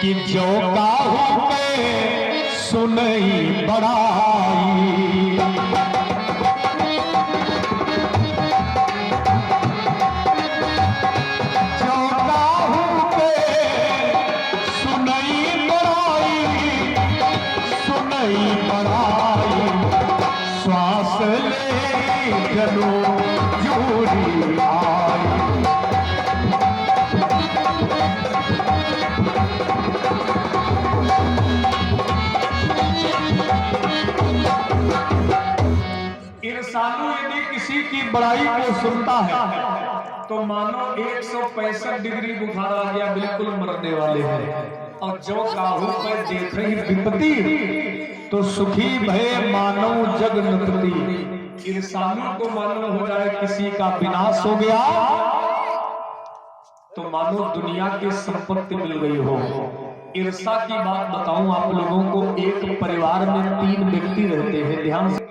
कि जो काहू पे सुनई बड़ाई, जो काहू पे सुनई बड़ाई, सुनई बड़ाई, श्वास ले चलो जूरी आई। इंसानों यदि किसी की बड़ाई को सुनता है तो मानो 165 डिग्री बुखार आ गया, बिल्कुल मरने वाले हैं। और जो काहू पर देख रही विपत्ति तो सुखी भय मानो जग नृपति। इंसानों को मानो हो जाए किसी का विनाश हो गया तो मानो दुनिया की संपत्ति मिल गई हो। ईर्षा की बात बताऊं आप लोगों को, एक परिवार में 3 व्यक्ति रहते हैं, ध्यान से।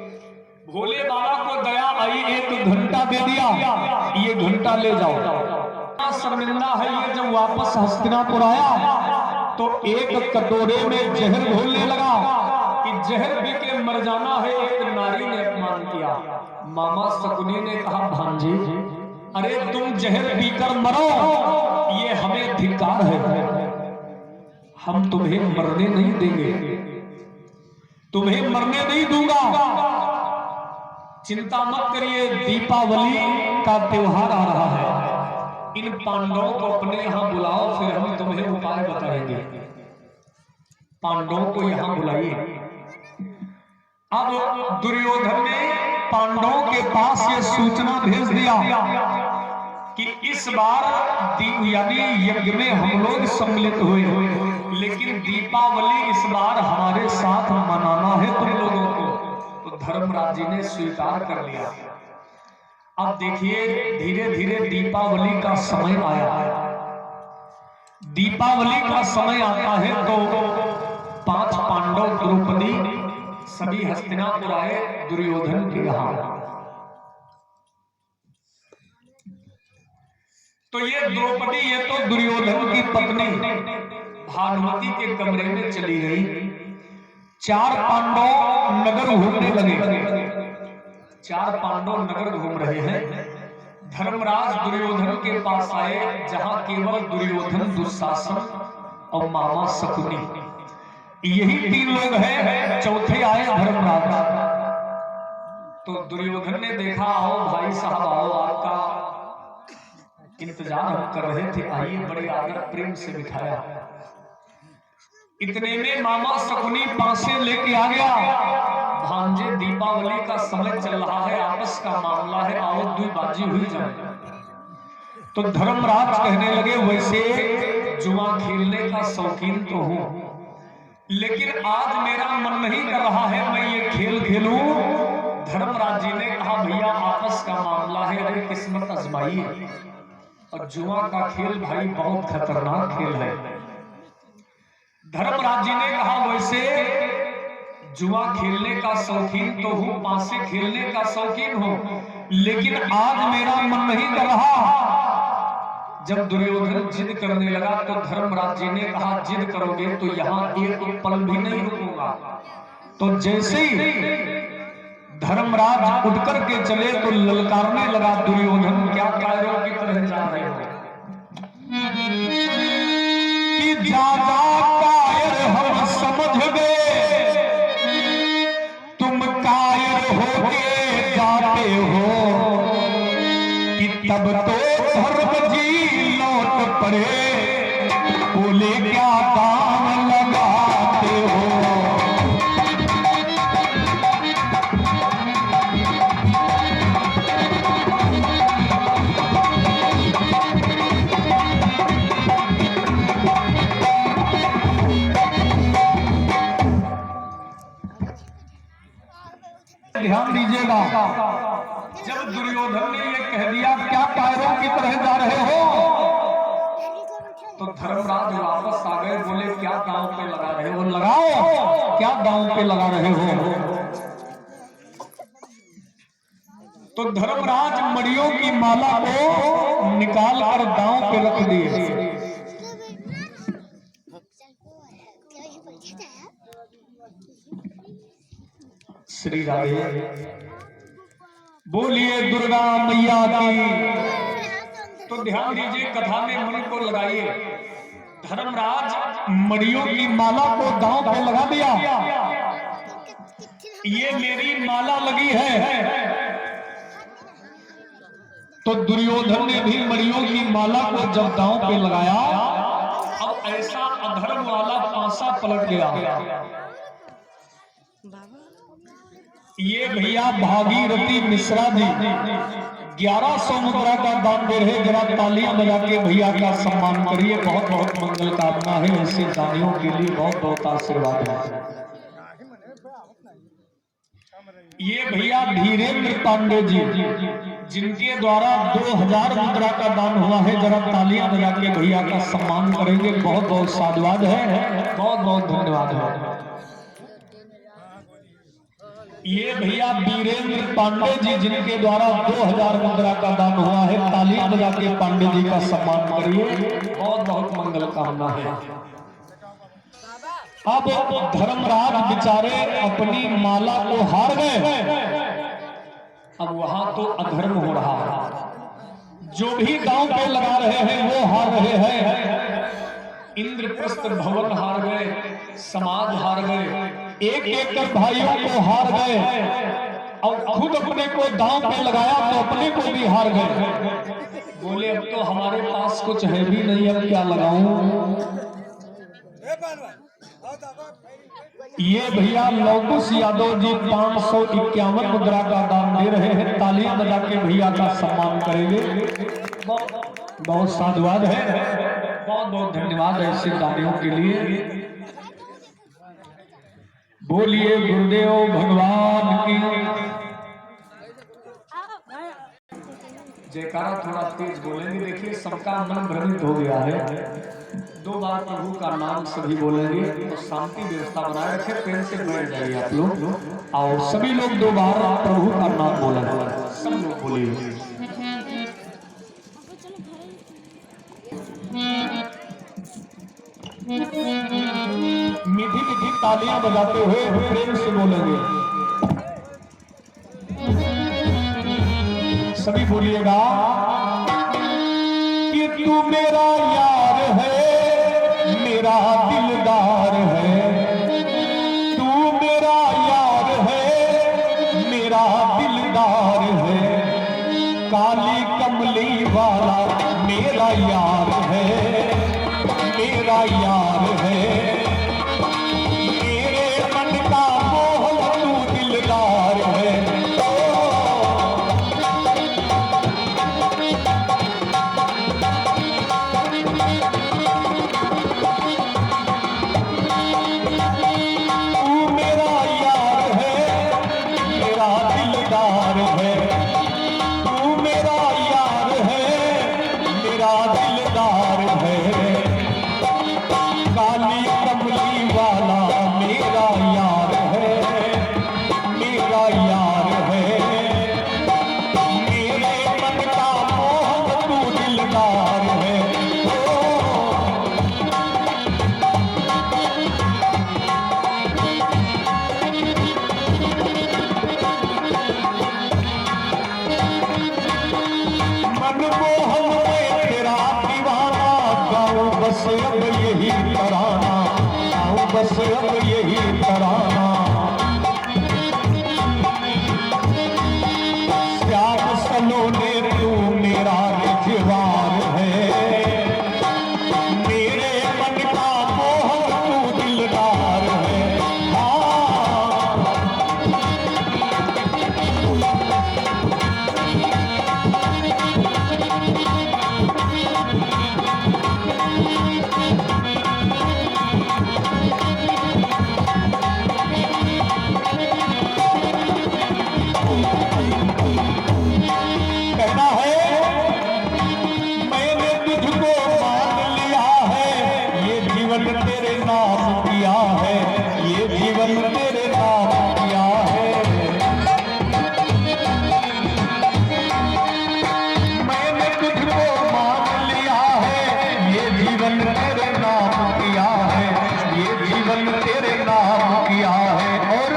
भोले बाबा को दया आई, 1 घंटा दे दिया, ये घंटा ले जाओ। शर्मिंदा है ये, जब वापस हस्तिनापुर आया तो एक कटोरे में जहर घोलने लगा कि जहर पी के मर जाना है। एक नारी ने अपमान किया। मामा शकुनी ने कहा, भांजी अरे तुम जहर पीकर मरो, ये हमें धिक्कार है, हम तुम्हें मरने नहीं देंगे, तुम्हें मरने नहीं दूंगा। चिंता मत करिए, दीपावली का त्योहार आ रहा है, इन पांडवों को अपने यहां बुलाओ, फिर हम तुम्हें उपाय बताएंगे। पांडवों को यहां बुलाइए। अब दुर्योधन ने पांडवों के पास ये सूचना भेज दिया कि इस बार यानी यज्ञ में हम लोग सम्मिलित हुए, लेकिन दीपावली इस बार हमारे साथ मनाना है तुम लोगों को। तो धर्मराज जी ने स्वीकार कर लिया। अब देखिए धीरे धीरे दीपावली का समय आया। दीपावली का समय आता है तो 5 पांडव द्रौपदी सभी हस्तिनापुर आए दुर्योधन के यहां। तो ये द्रौपदी, ये तो दुर्योधन की पत्नी भानुमति के कमरे में चली गई। 4 पांडव नगर घूमने लगे। 4 पांडव नगर घूम रहे हैं। धर्मराज दुर्योधन के पास आए, जहां केवल दुर्योधन, दुशासन और मामा शकुनी, यही 3 लोग हैं। चौथे आए धर्मराज। तो दुर्योधन ने देखा, आओ भाई साहब आओ, आपका इंतजार हम कर रहे थे, आइए। बड़े आदर प्रेम से बिठाया। इतने में मामा शकुनी पासे लेके आ गया, भांजे दीपावली का समय चल रहा है, आपस का मामला है, आओ द्विबाजी हुई जाए। तो धर्मराज कहने लगे, वैसे जुआ खेलने का शौकीन तो हूं, लेकिन आज मेरा मन नहीं कर रहा है मैं ये खेल खेलूं। धर्मराज जी ने कहा, भैया आपस का मामला है, अरे किस्मत आजमाइए। और जुआ का खेल भाई बहुत खतरनाक खेल है। धर्मराज जी ने कहा, वैसे जुआ खेलने का शौकीन तो हूं, पासे खेलने का शौकीन हूं, लेकिन आज मेरा मन नहीं कर रहा। जब दुर्योधन जिद करने लगा तो धर्मराज जी ने कहा, जिद करोगे तो यहां एक पल भी नहीं रुकूंगा। तो जैसे ही धर्मराज उठ करके चले तो ललकारने लगा, दुर्योधन क्या कायरों की तरह जा रहे हो कि ज्यादा कायर हम समझ गए, तुम कायर होके जाते हो कि तब तो धर्म जी लौट पड़े, बोले क्या दाम लगाते हो। ध्यान दीजिएगा, जब दुर्योधन ने ये कह दिया क्या कायरों की तरह जा रहे हो, तो धर्मराज वापस आ गए, बोले क्या दांव पे लगा रहे हो, लगाओ क्या दांव पे लगा रहे हो। तो धर्मराज मड़ियों की माला को निकाल कर दांव पे रख दिए। श्री राधे। बोलिए दुर्गा मैया की। तो ध्यान दीजिए, कथा में मन को लगाइए। धर्मराज मणियों की माला को दांव पे लगा दिया। ये मेरी माला लगी है। तो दुर्योधन ने भी मणियों की माला को जब दांव पे लगाया, अब ऐसा अधर्म वाला पासा पलट गया। ये भैया भागीरथी मिश्रा जी 1100 मुद्रा का दान दे रहे। जरा तालियां बजा के भैया का सम्मान करिए। बहुत बहुत मंगल कामना है। ऐसे दानियों के लिए बहुत बहुत आशीर्वाद है। ये भैया धीरेन्द्र पांडे जी, जिनके द्वारा 2000 मुद्रा का दान हुआ है। जरा तालियां बजा के भैया का सम्मान करेंगे। बहुत बहुत साधुवाद है, बहुत बहुत धन्यवाद है। ये भैया वीरेंद्र पांडे जी, जिनके द्वारा 2000 मुद्रा का दान हुआ है। तालियां बजा के पांडे जी का सम्मान करिए। बहुत बहुत मंगल कामना है। अब धर्मराज बेचारे अपनी माला को हार गए। अब वहां तो अधर्म हो रहा है। जो भी गांव पे लगा रहे हैं वो हार रहे हैं। इंद्रप्रस्थ भवन हार गए, समाज हार गए, एक एक कर भाइयों को हार गए, और खुद अपने को दांव पे लगाया तो अपने को भी हार गए। बोले अब तो हमारे पास कुछ है भी नहीं, अब क्या लगाऊं। ये भैया लौकुश यादव जी 551 मुद्रा का दान दे रहे हैं। तालियां बजा के भैया का सम्मान करेंगे। बहुत साधुवाद है, बहुत बहुत धन्यवाद ऐसे दानियों के लिए। बोलिए गुरुदेव भगवान की। जयकारा थोड़ा तेज बोलेंगे। देखिए सबका मन भ्रमित हो गया है। 2 बार प्रभु का नाम सभी बोलेंगे तो शांति व्यवस्था बनाए रखे। पेड़ से बैठ जाइए आप लोग, और सभी लोग 2 बार प्रभु का नाम बोलेंगे। सब लोग बोलिए। मीठी मीठी तालियां बजाते हुए प्रेम से बोलेंगे। सभी बोलिएगा कि तू मेरा यार है, मेरा दिलदार है। तू मेरा यार है, मेरा दिलदार है। काली कमली वाला मेरा यार है, मेरा यार है। मेरे मन का मोह तू दिलदार है। बस अब यही तराना। श्याम सलोने तू मेरा रिजवार है। मेरे मन का मोह तू दिलदार है। तेरे नाम किया है, ये जीवन तेरे नाम किया है। मैंने तुझको मान लिया है, ये जीवन तेरे नाम किया है, ये जीवन तेरे नाम किया है। और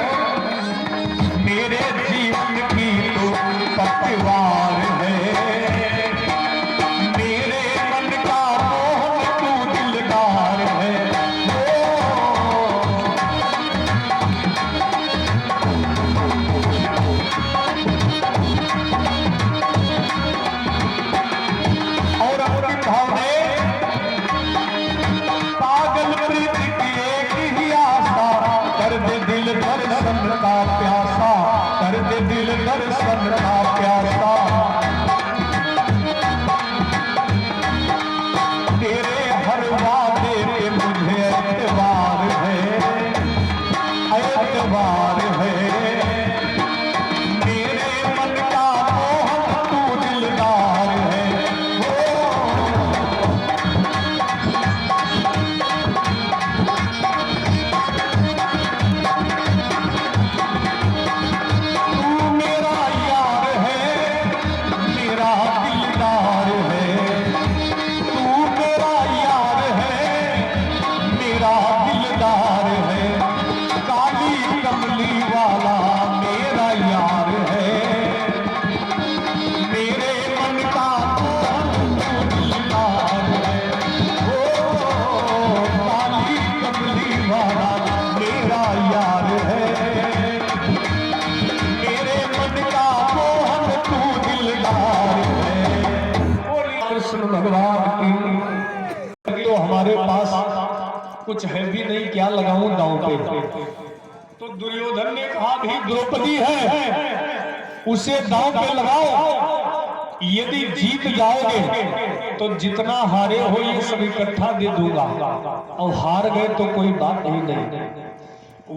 दीदार है, काली कमली वाला मेरा यार है, मेरे मन का दिलदार है, ओ काली कमली वाला मेरा यार है, मेरे मन का मोहन तू दिलदार है। कृष्ण भगवान की तो हमारे पास कुछ है भी नहीं, क्या लगाऊं दांव पे। तो दुर्योधन ने कहा भी द्रौपदी है, उसे दांव पे लगाओ, यदि जीत जाओगे तो जितना हारे हो ये सब इकट्ठा दे दूंगा, और हार गए तो कोई बात नहीं।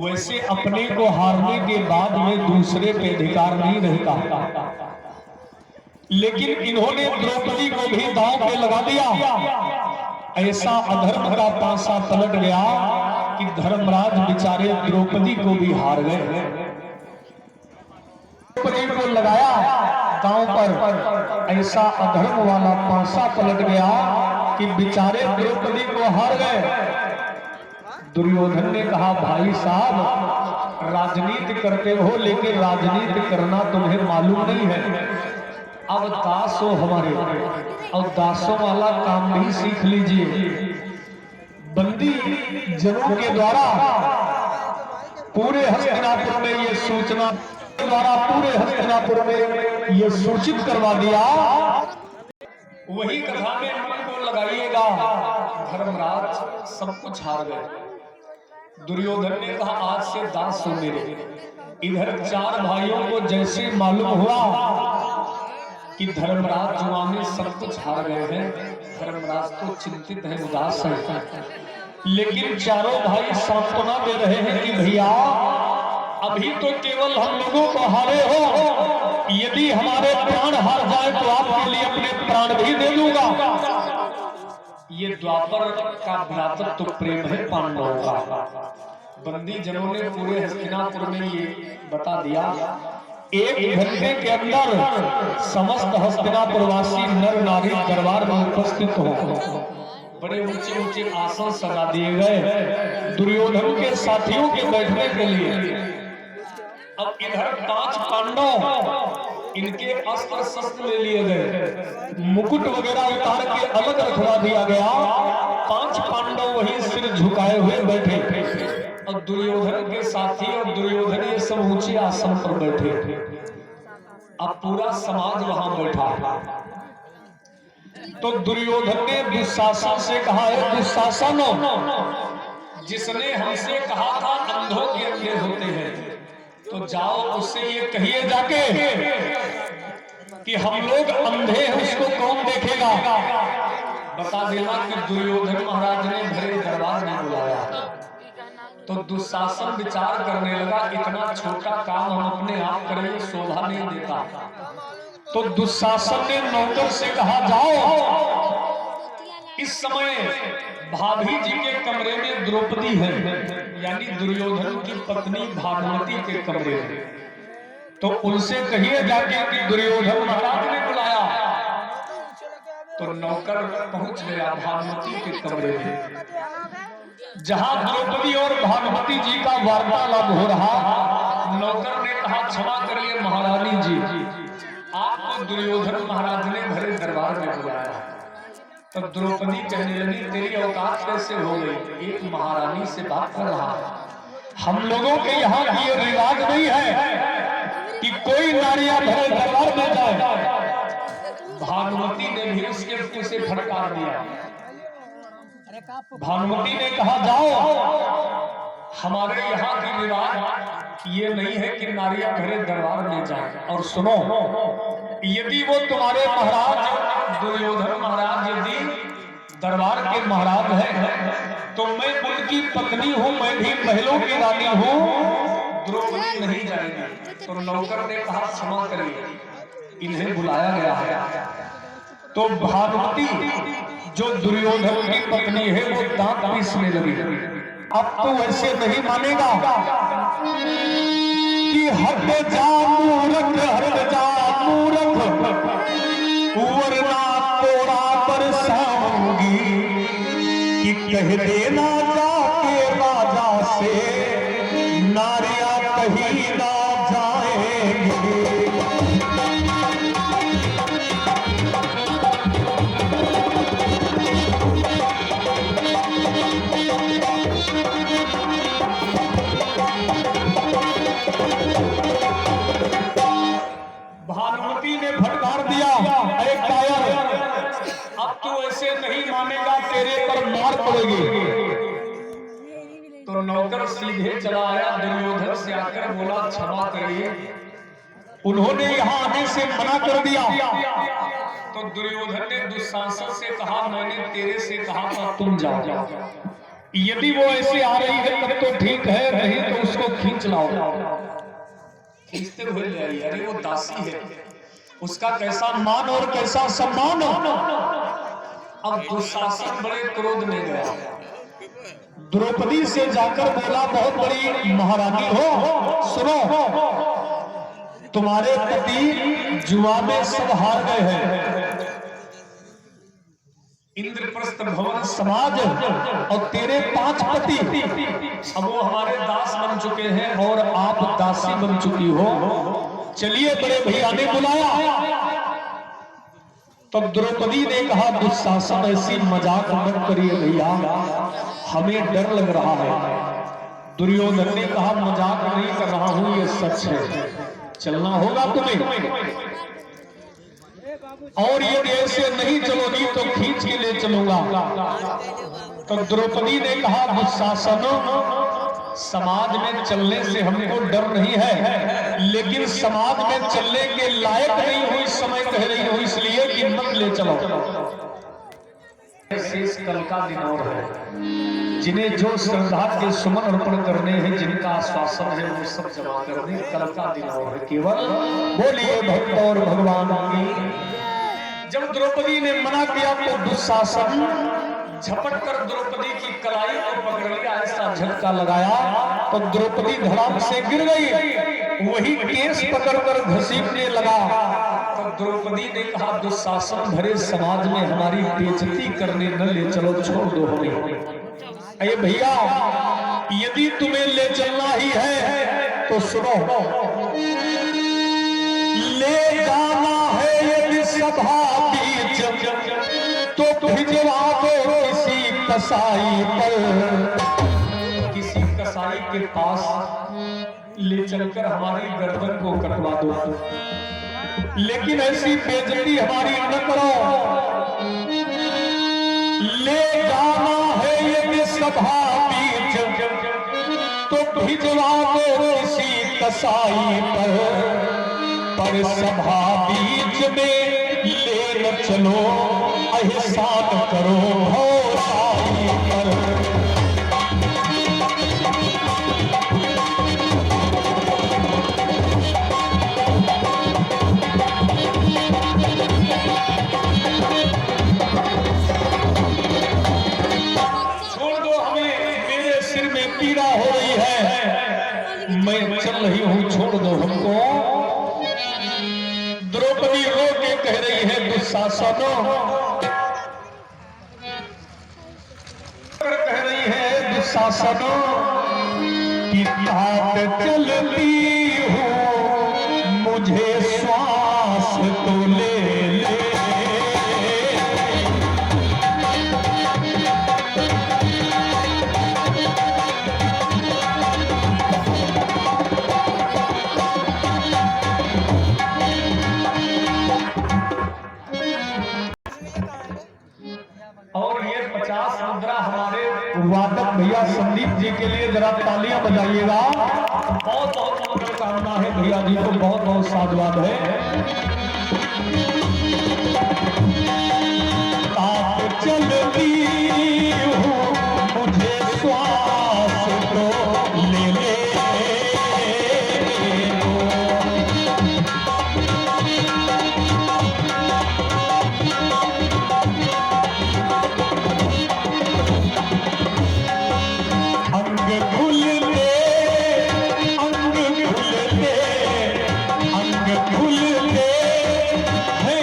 वैसे अपने को हारने के बाद में दूसरे पे अधिकार नहीं रहता, लेकिन इन्होंने द्रौपदी को भी दांव पे लगा दिया। ऐसा अधर्म का पासा पलट गया कि धर्मराज बेचारे द्रौपदी को भी हार गए। द्रौपदी को लगाया दांव पर, ऐसा अधर्म वाला पासा पलट गया कि बेचारे द्रौपदी को हार गए। दुर्योधन ने कहा भाई साहब राजनीति करते हो, लेकिन राजनीति करना तुम्हें मालूम नहीं है। अब दास हो हमारे, और दासों वाला काम भी सीख लीजिए। बंदी जनों के द्वारा पूरे हस्तिनापुर में ये सूचना पूरे हस्तिनापुर में ये सूचित करवा दिया। वही कथा में मन को लगाइएगा। धर्मराज सब कुछ हार गए। दुर्योधन ने कहा आज से दास हो मेरे। इधर चार भाइयों को जैसे मालूम हुआ कि धर्मराज जुआ में सब कुछ हार गए हैं, धर्मराज तो चिंतित है, उदास है, लेकिन चारों भाई सांत्वना दे रहे हैं कि भैया अभी तो केवल हम लोगों को हारे हो, यदि हमारे प्राण हार जाए तो आपके लिए अपने प्राण भी दे दूंगा। ये द्वापर का भ्रातृत्व प्रेम है पांडवों का। बंदी जनों ने पूरे हस्तिनापुर में ये बता दिया। एक घंटे के अंदर समस्त हस्तिनापुरवासी नर नारी दरबार में उपस्थित हो। बड़े ऊंचे ऊंचे आसन सजा दिए गए दुर्योधन के साथियों के बैठने के लिए। अब इधर 5 पांडव, इनके अस्त्र शस्त्र ले लिए गए, मुकुट वगैरह उतार के अलग रखवा दिया गया। 5 पांडव वहीं सिर झुकाए हुए बैठे, और दुर्योधन के साथी और दुर्योधन ये सब ऊंचे आसन पर बैठे। अब पूरा समाज वहां बैठा। तो दुर्योधन ने दुशासन से कहा है, दुशासन जिसने हमसे कहा था अंधों के अंधे होते हैं, तो जाओ उससे ये कहिए जाके कि हम लोग अंधे हैं, उसको कौन देखेगा। बता देना कि दुर्योधन महाराज ने भरे दरबार में बुलाया। तो दुशासन विचार करने लगा इतना छोटा काम हम अपने आप करें शोभा नहीं देता। तो दुशासन ने नौकर से कहा जाओ इस समय भाभी जी के कमरे में द्रौपदी है, यानी दुर्योधन की पत्नी भानुमति के कमरे में, तो उनसे कहिए जाके कि दुर्योधन महाराज ने बुलाया। तो नौकर पहुंच गया भानुमति के कमरे में, जहां द्रौपदी और भानुमति जी का वार्तालाप हो रहा। नौकर ने कहा क्षमा करिए महारानी जी, आपको दुर्योधन महाराज ने भरे दरबार में बुलाया। तो द्रौपदी कहने लगी तेरी औकात कैसे हो गई, एक महारानी से बात कर रहा। हम लोगों के यहाँ ये रिवाज नहीं है कि कोई नारियां भरे दरबार में जाए। भानुमति ने भी उसे फटकार दिया। भानुमति ने कहा जाओ, हमारे यहाँ की रिवाज ये नहीं है कि नारियां भरे दरबार में जाए। और सुनो, यदि वो तुम्हारे महाराज दुर्योधन महाराज यदि दरबार के महाराज हैं, तो मैं उनकी पत्नी हूँ, मैं भी महलों की रानी हूँ, द्रौपदी नहीं जाएगी। तो नौकर ने कहा क्षमा करिए, इन्हें बुलाया गया है। तो भानुमति जो दुर्योधन की पत्नी है वो दांत पीसने लगी। अब तो वैसे नहीं मानेगा कि हट जा मूर्ख, हट जा मूर्ख, वरना तोड़ा बरसाऊंगी, कि कह देना जाके राजा से नारियां कहीं ना जाएंगी। भानुमति ने फटकार दिया, अरे कायर, अब तू ऐसे नहीं मानेगा, तेरे पर मार पड़ेगी। तो नौकर सीधे चला आया दुर्योधन से आकर बोला, क्षमा करिए, उन्होंने यहाँ आने से मना कर दिया। तो दुर्योधन ने दुशासन से कहा, मैंने तेरे से कहा था तुम जाओ, यदि वो ऐसे आ रही है तब तो ठीक है, नहीं तो उसको खींच लाओ। खींचते हुए ले आई, अरे वो दासी है, उसका कैसा मान और कैसा सम्मान। अब दुशासन बड़े क्रोध में गया, द्रौपदी से जाकर बोला, बहुत बड़ी महारानी हो, सुनो, तुम्हारे पति जुआ में सब हार गए हैं। इंद्रप्रस्थ भवन समाज और तेरे 5 पति, अब वो हमारे दास बन चुके हैं और आप दासी बन चुकी हो। चलिए बड़े भैया ने बुलाया। तब द्रौपदी ने कहा, दुशासन ऐसी मजाक मत करिए भैया, हमें डर लग रहा है। दुर्योधन ने कहा, मजाक नहीं कर रहा हूं, ये सच है, चलना होगा तुम्हें, और यदि ऐसे नहीं चलोगी तो खींच के ले चलूंगा। तो द्रौपदी ने कहा, दुशासन, समाज में चलने से हमको डर नहीं है, लेकिन समाज में चलने के लायक नहीं हुई समय कह रही हो, इसलिए कि मत ले चलो। शेष कल का दिन और है, जिन्हें जो श्रद्धा के सुमन अर्पण करने हैं, जिनका आश्वासन है, वो सब जमा करने, कल का दिन और है। केवल बोलिए भक्त और भगवान की। जब द्रौपदी ने मना किया तो दुशासन झपट कर द्रौपदी की कलाई को पकड़ लिया, ऐसा झटका लगाया तो द्रौपदी धड़ाम से गिर गई। वही केस पकड़कर घसीटने लगा। तो द्रौपदी ने कहा, दुशासन भरे समाज में हमारी बेइज्जती करने न ले चलो, छोड़ दो हमें। अरे भैया, यदि तुम्हें ले चलना ही है तो सुनो, ले जाना है यदि सभा बीच तो भिजवा दो किसी कसाई पर। किसी कसाई के पास ले चलकर हमारी गर्दन को कटवा दो, लेकिन ऐसी बेइज्जती हमारी न करो। ले जाना है यदि सभा बीच तो भिजवा दो किसी कसाई पर सभा बीच में ले न चलो, एहसान करो भौसाई पर। पीड़ा हो रही है, मैं चल रही हूं, छोड़ दो हमको। द्रौपदी रो के कह रही है, दुशासन कह रही है, दुशासन की तात चलती हूं, मुझे श्वास तो ले ले। और ये 50 मुद्रा हमारे वादक भैया संदीप जी के लिए जरा तालियां बजाइएगा। बहुत बहुत शुभकामना है भैया जी को, बहुत बहुत साधुवाद है। आप चलती हूँ, मुझे श्वास तो ले ले। अंग खुलते हैं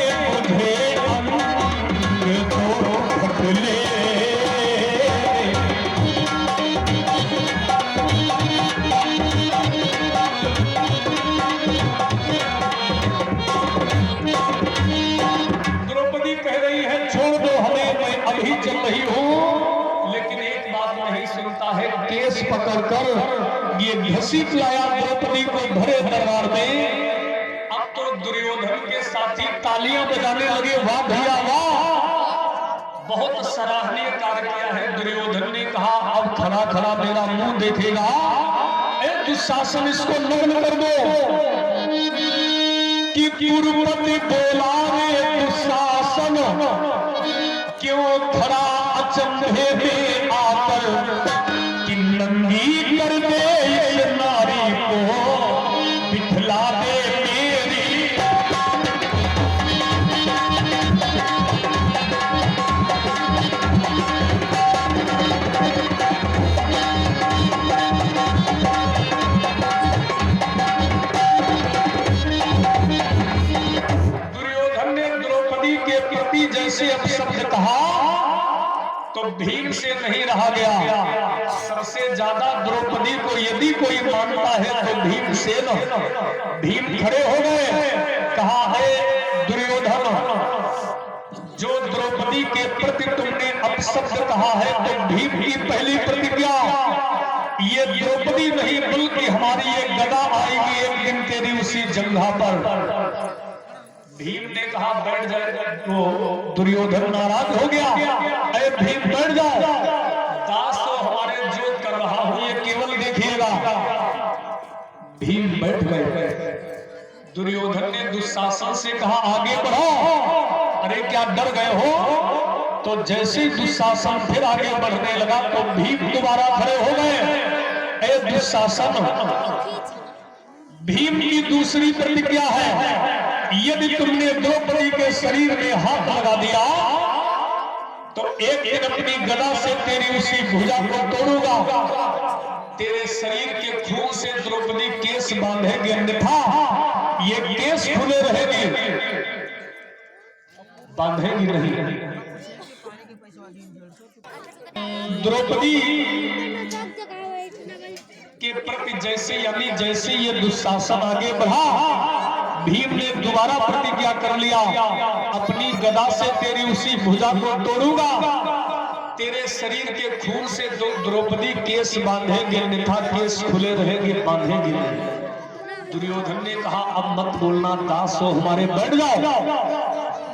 है केस पकड़कर ये घसीट लाया द्रौपदी को भरे दरबार में। अब तो दुर्योधन के साथी तालियां बजाने लगे, वाह भैया वाह, बहुत सराहनीय कार्य किया है। दुर्योधन ने कहा अब खड़ा खड़ा मेरा मुंह देखेगा, ए दुशासन इसको नग्न कर दो। कि कुरुपति बोला रे दुशासन, क्यों खड़ा अचंभे में आकर, कि नंगी कर दे इस नारी को, बिठला दे मेरी। दुर्योधन ने द्रौपदी के प्रति जैसे अपशब्द कहा तो भीम से नहीं रहा गया। सबसे ज्यादा द्रौपदी को यदि कोई मानता है तो भीमसेन। भीम खड़े हो गए, कहा है दुर्योधन, जो द्रौपदी के प्रति तुमने अपशब्द कहा है तो भीम की पहली प्रतिज्ञा, ये द्रौपदी नहीं बल्कि हमारी एक गदा आएगी एक दिन तेरी उसी जंघा पर। भीम ने कहा बैठ जाए, तो दुर्योधन नाराज हो गया, अरे भीम बैठ जाओ, दास तो हमारे जो कर रहा हूं ये केवल देखिएगा। भीम बैठ गए। दुर्योधन ने दुशासन से कहा आगे बढ़ो, अरे क्या डर गए हो? तो जैसे ही दुशासन फिर आगे बढ़ने लगा तो भीम दोबारा खड़े हो गए। ए दुशासन, भीम की दूसरी प्रतिज्ञा है, यदि तुमने द्रौपदी के शरीर में हाथ लगा दिया तो एक दिन अपनी गदा से तेरी उसी भुजा को तोड़ूंगा, तेरे शरीर के खून से द्रौपदी केस बांधेगी, अन्यथा ये केस खुले रहेगी, बांधेगी नहीं। द्रौपदी के प्रति जैसे ये दुशासन आगे बढ़ा, भीम ने दोबारा प्रतिज्ञा कर लिया, अपनी गदा से तेरी उसी भुजा को तोड़ूंगा, तेरे शरीर के खून से द्रौपदी केस बांधेंगे, अन्यथा केस खुले रहेंगे, बांधेंगे नहीं। दुर्योधन ने कहा अब मत बोलना दास हो हमारे, बैठ जाओ।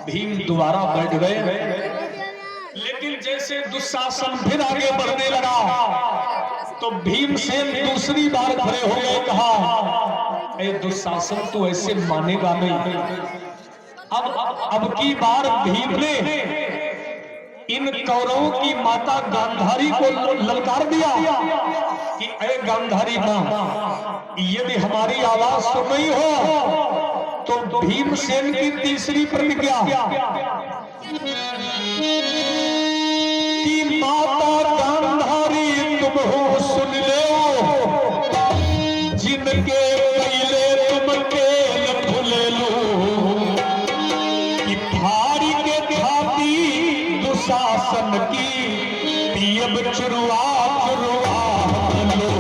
भीम दोबारा बैठ गए। लेकिन जैसे दुशासन फिर आगे बढ़ने लगा तो भीमसेन दूसरी बार खड़े हो गए, कहा ए दुशासन तो ऐसे मानेगा नहीं। अब की बार भीम ने इन कौरवों की माता गांधारी को ललकार दिया कि ए गांधारी मां, यदि हमारी आवाज सुन रही हो तो भीमसेन की तीसरी प्रतिज्ञा कि माता गांधारी तुम हो सुन ले, जिनके पहले तुम केल भूले लो, कि फाड़ी के खाती दुशासन की पियब चुरुआ चुरुआ लो।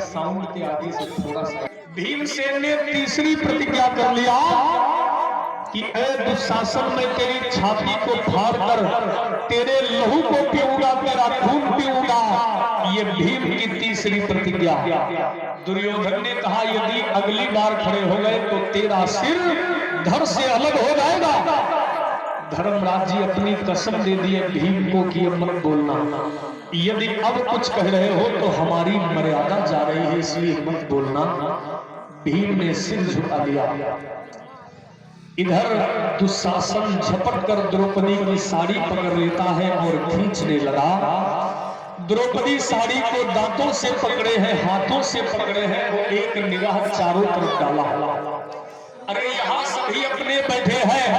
साउंड के आगे से थोड़ा सा भीमसेन ने तीसरी प्रतिज्ञा कर लिया कि ए दुशासन मैं तेरी छाती को फाड़कर तेरे लहू को पीऊंगा, तेरा खून पीऊंगा। ये भीम की तीसरी प्रतिज्ञा। दुर्योधन ने कहा यदि अगली बार खड़े हो गए तो तेरा सिर धड़ से अलग हो जाएगा। धर्मराज जी अपनी कसम दे दिए भीम को कि मत बोलना, यदि अब कुछ कह रहे हो तो हमारी मर्यादा जा रही है, इसलिए मत बोलना। भीम ने सिर झुका दिया। इधर दुशासन झपट कर द्रौपदी की साड़ी पकड़ लेता है और खींचने लगा। द्रौपदी साड़ी को दांतों से पकड़े है, हाथों से पकड़े है, वो एक निगाह चारों तरफ डाला। अरे यहाँ सभी अपने बैठे हैं,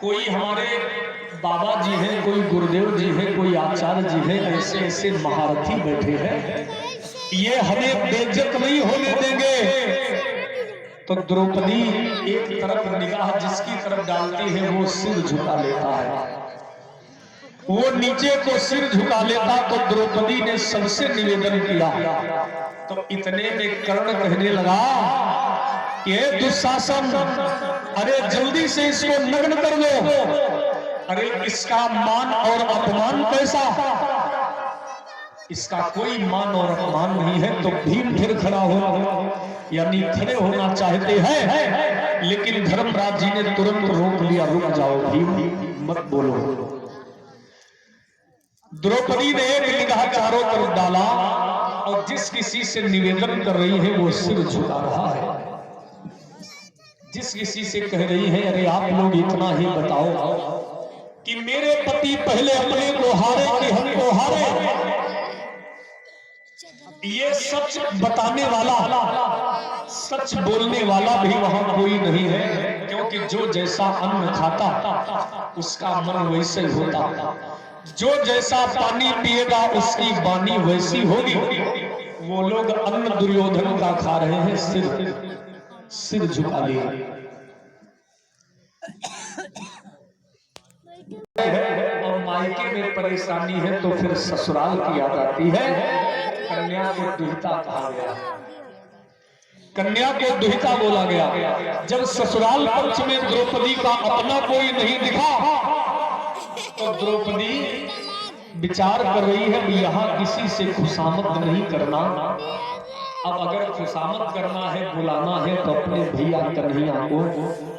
कोई हमारे बाबा जी हैं, कोई गुरुदेव जी हैं, कोई आचार्य जी हैं, ऐसे ऐसे महारथी बैठे हैं, ये हमें बेइज्जत नहीं होने देंगे। तो द्रौपदी एक तरफ निगाह जिसकी तरफ डालती है वो सिर झुका लेता है। वो नीचे को सिर झुका लेता तो द्रौपदी ने सबसे निवेदन किया। तो इतने में कर्ण कहने लगा कि हे दुशासन, अरे जल्दी से इसको नग्न कर दो। अरे इसका मान और अपमान कैसा? इसका कोई मान और अपमान नहीं है। तो भीम फिर खड़ा हो, यानी खड़े होना चाहते हैं, लेकिन धर्मराज जी ने तुरंत रोक लिया। रुक जाओ भीम, मत बोलो। द्रौपदी ने एक निगाह चारों तरफ डाला और जिस किसी से निवेदन कर रही है वो सिर झुका रहा है। जिस किसी से कह रही है, अरे आप लोग इतना ही बताओ कि मेरे पति पहले अपने को हारे कि हमको हारे। ये सच बताने वाला, सच बोलने वाला भी वहां कोई नहीं है, क्योंकि जो जैसा अन्न खाता उसका मन वैसे होता, जो जैसा पानी पिएगा उसकी वाणी वैसी होगी। वो लोग अन्न दुर्योधन का खा रहे हैं, सिर झुका लिया। और मायके में परेशानी है तो फिर ससुराल की याद आती है। कन्या को दुहिता कहा गया, कन्या को दुहिता बोला गया। जब ससुराल पक्ष में द्रौपदी का अपना कोई नहीं दिखा तो द्रौपदी विचार कर रही है कि यहाँ किसी से खुशामद नहीं करना। अब अगर खुशामद करना है, बुलाना है तो अपने भैया कन्हैया को।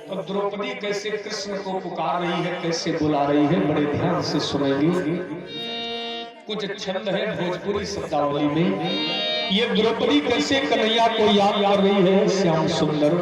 तो द्रौपदी कैसे कृष्ण को पुकार रही है, कैसे बुला रही है, बड़े ध्यान से सुनेंगे। कुछ छंद है भोजपुरी शब्दावली में। ये द्रौपदी कैसे कन्हैया को याद कर रही है, श्याम सुंदर